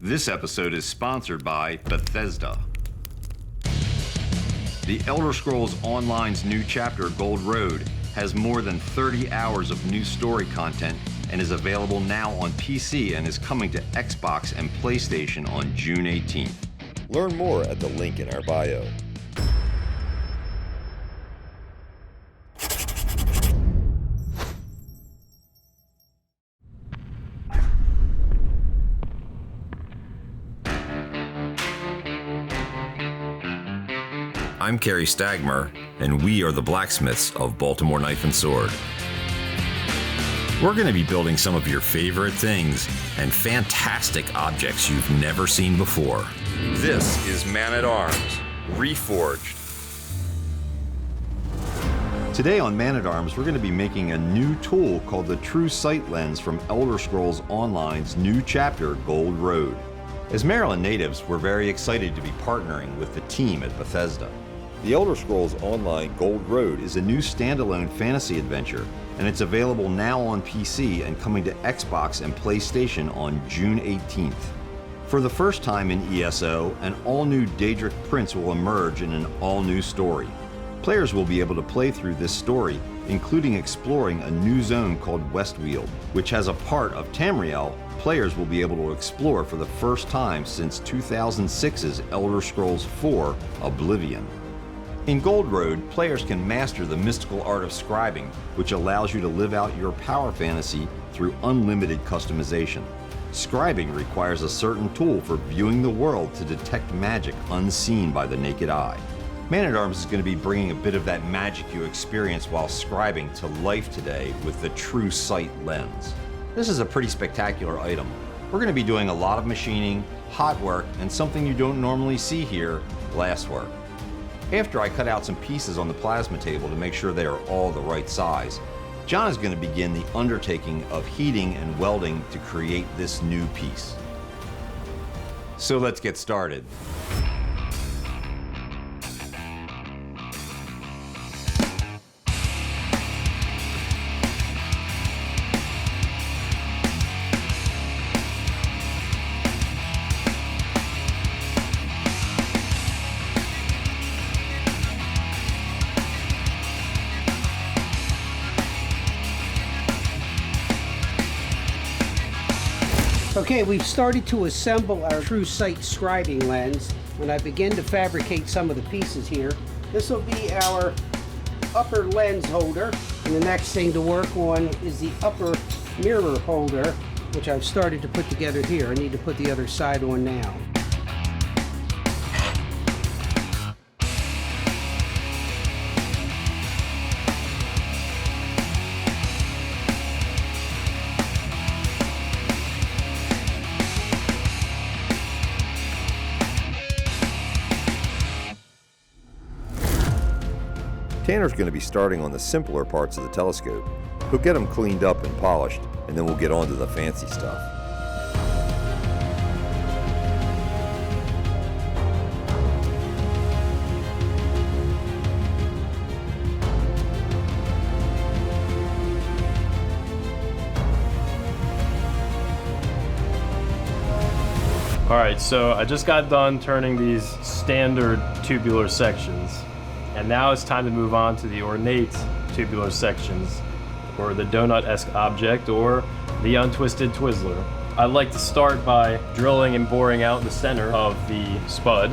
This episode is sponsored by Bethesda. The Elder Scrolls Online's new chapter, Gold Road, has more than 30 hours of new story content and is available now on PC and is coming to Xbox and PlayStation on June 18th. Learn more at the link in our bio. I'm Kerry Stagmer, and we are the Blacksmiths of Baltimore Knife and Sword. We're going to be building some of your favorite things and fantastic objects you've never seen before. This is Man at Arms, Reforged. Today on Man at Arms, we're going to be making a new tool called the True Sight Lens from Elder Scrolls Online's new chapter, Gold Road. As Maryland natives, we're very excited to be partnering with the team at Bethesda. The Elder Scrolls Online Gold Road is a new standalone fantasy adventure, and it's available now on PC and coming to Xbox and PlayStation on June 18th. For the first time in ESO, an all-new Daedric Prince will emerge in an all-new story. Players will be able to play through this story, including exploring a new zone called Westweald, which has a part of Tamriel players will be able to explore for the first time since 2006's Elder Scrolls IV: Oblivion. In Gold Road, players can master the mystical art of scribing, which allows you to live out your power fantasy through unlimited customization. Scribing requires a certain tool for viewing the world to detect magic unseen by the naked eye. Man at Arms is going to be bringing a bit of that magic you experience while scribing to life today with the True Sight Lens. This is a pretty spectacular item. We're going to be doing a lot of machining, hot work, and something you don't normally see here, glass work. After I cut out some pieces on the plasma table to make sure they are all the right size, John is going to begin the undertaking of heating and welding to create this new piece. So let's get started. Okay, we've started to assemble our True Sight scribing lens, and I begin to fabricate some of the pieces here. This will be our upper lens holder, and the next thing to work on is the upper mirror holder, which I've started to put together here. I need to put the other side on now. Tanner's going to be starting on the simpler parts of the telescope. He'll get them cleaned up and polished, and then we'll get on to the fancy stuff. Alright, so I just got done turning these standard tubular sections. And now it's time to move on to the ornate tubular sections, or the donut-esque object, or the untwisted Twizzler. I like to start by drilling and boring out the center of the spud.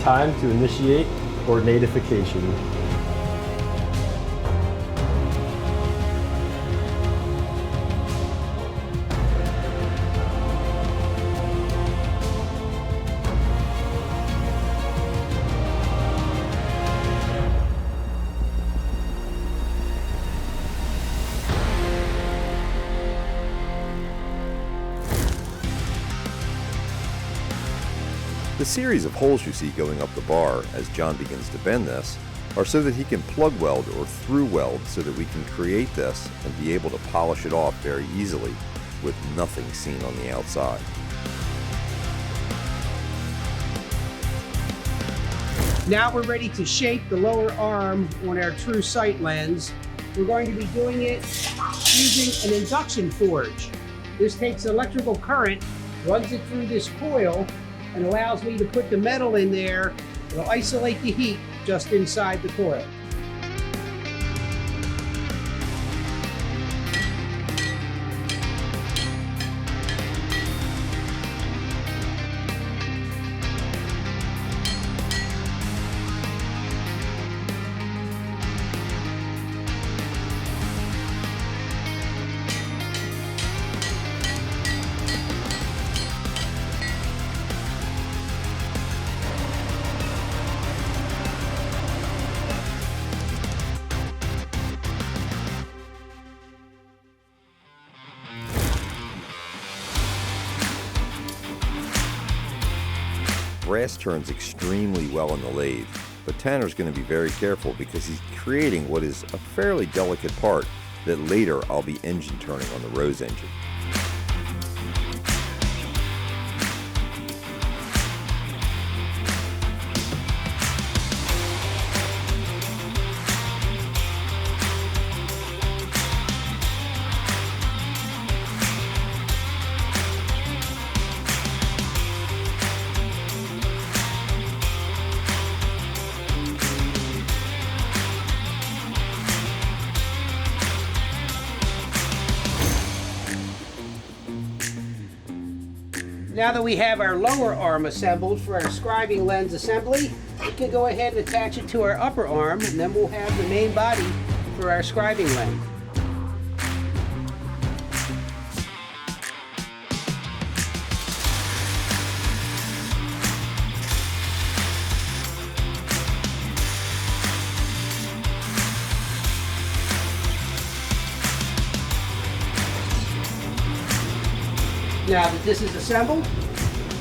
Time to initiate ornatification. The series of holes you see going up the bar as John begins to bend this are so that he can plug weld or through weld so that we can create this and be able to polish it off very easily with nothing seen on the outside. Now we're ready to shape the lower arm on our true sight lens. We're going to be doing it using an induction forge. This takes electrical current, runs it through this coil, and allows me to put the metal in there. It'll isolate the heat just inside the coil. Brass turns extremely well in the lathe, but Tanner's going to be very careful because he's creating what is a fairly delicate part that later I'll be engine turning on the Rose engine. Now that we have our lower arm assembled for our scribing lens assembly, we can go ahead and attach it to our upper arm, and then we'll have the main body for our scribing lens. Now that this is assembled,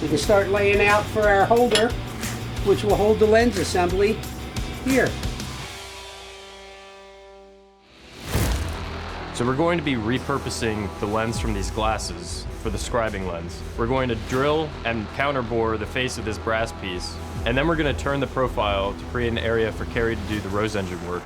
we can start laying out for our holder, which will hold the lens assembly here. So we're going to be repurposing the lens from these glasses for the scribing lens. We're going to drill and counterbore the face of this brass piece, and then we're going to turn the profile to create an area for Kerry to do the Rose engine work.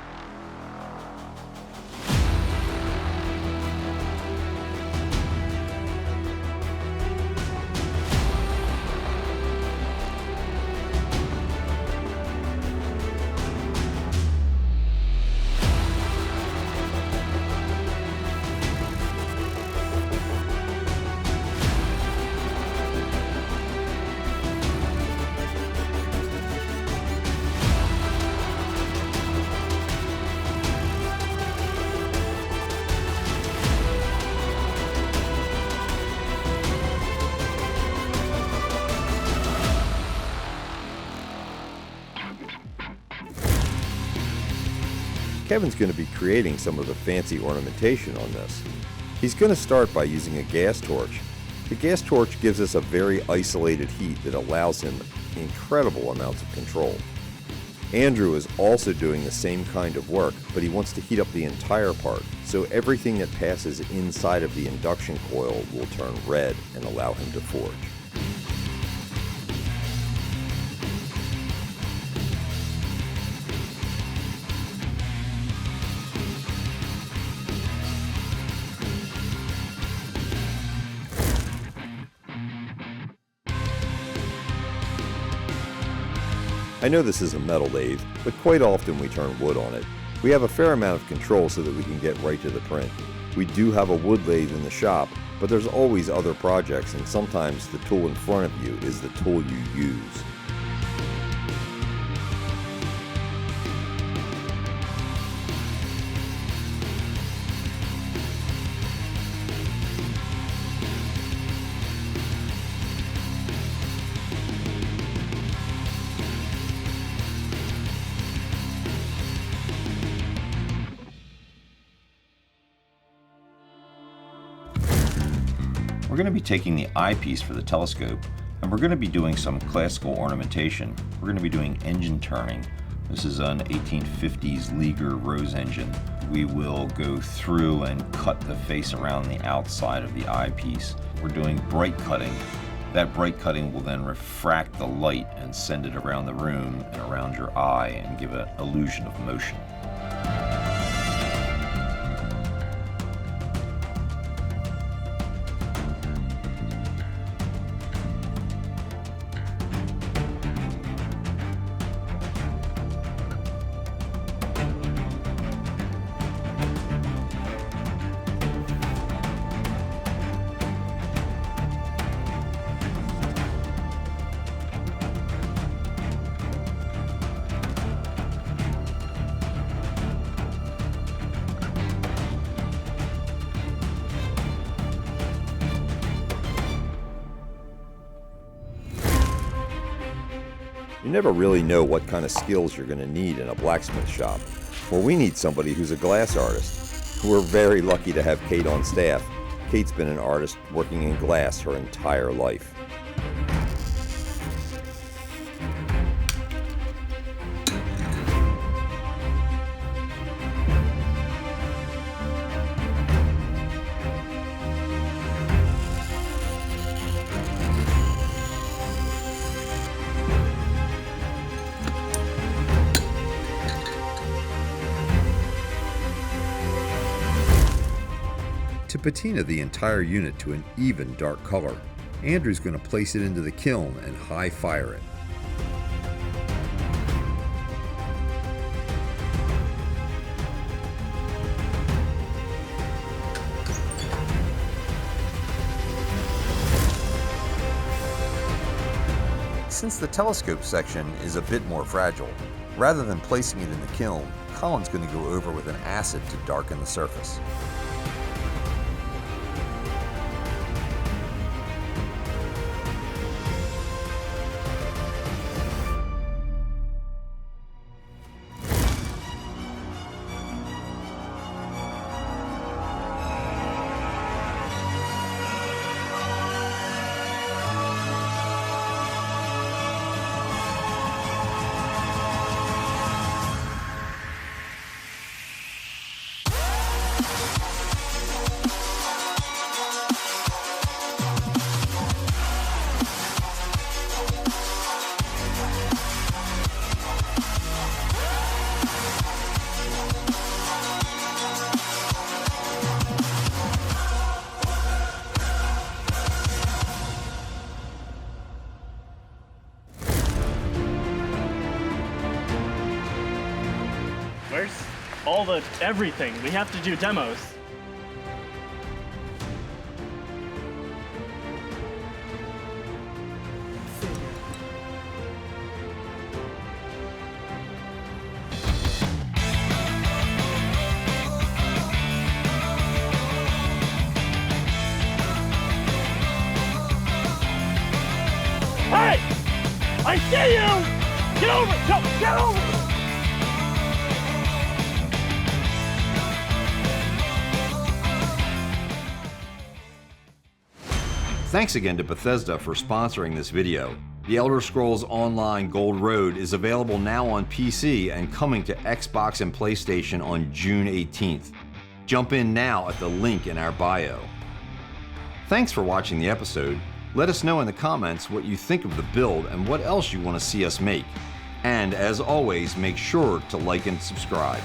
Kevin's going to be creating some of the fancy ornamentation on this. He's going to start by using a gas torch. The gas torch gives us a very isolated heat that allows him incredible amounts of control. Andrew is also doing the same kind of work, but he wants to heat up the entire part, so everything that passes inside of the induction coil will turn red and allow him to forge. I know this is a metal lathe, but quite often we turn wood on it. We have a fair amount of control so that we can get right to the print. We do have a wood lathe in the shop, but there's always other projects, and sometimes the tool in front of you is the tool you use. We're going to be taking the eyepiece for the telescope, and we're going to be doing some classical ornamentation. We're going to be doing engine turning. This is an 1850s Liger Rose engine. We will go through and cut the face around the outside of the eyepiece. We're doing bright cutting That bright cutting will then refract the light and send it around the room and around your eye and give an illusion of motion. You never really know what kind of skills you're going to need in a blacksmith shop. Well, we need somebody who's a glass artist. We're very lucky to have Cate on staff. Cate's been an artist working in glass her entire life. To patina the entire unit to an even dark color, Andrew's going to place it into the kiln and high fire it. Since the telescope section is a bit more fragile, rather than placing it in the kiln, Colin's going to go over with an acid to darken the surface. Where's all the everything? We have to do demos. Hey! I see you! Get over! Go! Get over! Thanks again to Bethesda for sponsoring this video. The Elder Scrolls Online Gold Road is available now on PC and coming to Xbox and PlayStation on June 18th. Jump in now at the link in our bio. Thanks for watching the episode. Let us know in the comments what you think of the build and what else you want to see us make. And as always, make sure to like and subscribe.